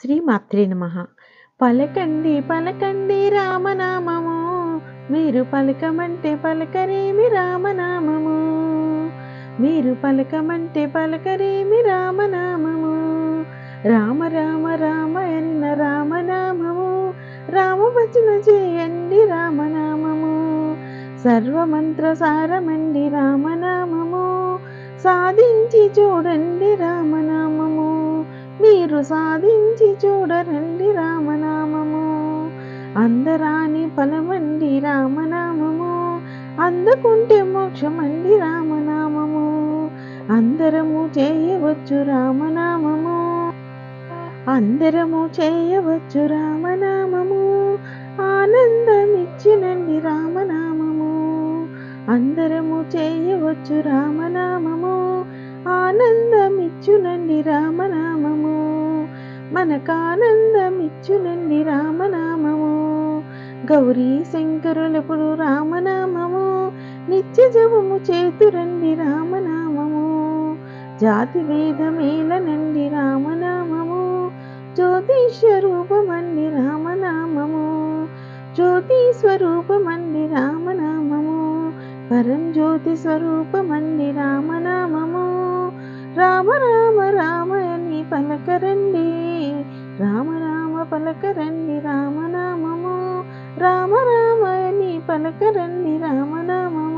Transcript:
శ్రీమాత్రే నమః. పలకండి పలకండి రామనామము, మీరు పలకమంటే పలకరేమి రామనామము, మీరు పలకమంటే పలకరేమి రామనామము. రామ రామ రామ ఎన్న రామనామము, రామభజన చేయండి రామనామము. సర్వమంత్ర సారమండి రామనామము, సాధించి చూడండి రామనామము. మీరు సాధించి చూడరండి రామనామము. అందరాని ఫలమండి రామనామము, అందుకుంటే మోక్షమండి రామనామము. అందరము చేయవచ్చు రామనామము, అందరము చేయవచ్చు రామనామము. ఆనందమిచ్చినండి రామనామము, అందరము చేయవచ్చు రామనామము. ఆనందమిచ్చునండి రామనామము, మనకానందమిచ్చునండి రామనామము. గౌరీ శంకరులప్పుడు రామనామము, నిత్య జపము చేతురండి రామనామము. జాతి భేదమేలనండి రామనామము, జ్యోతి స్వరూపమండి రామనామము. జ్యోతి స్వరూపమండి రామనామము, పరం జ్యోతి స్వరూపమండి రామనామము. రామ రామ రామ అని పలకరండి, రామ రామ పలకరండి రామనామము. రామ రామ అని పలకరండి రామనామము.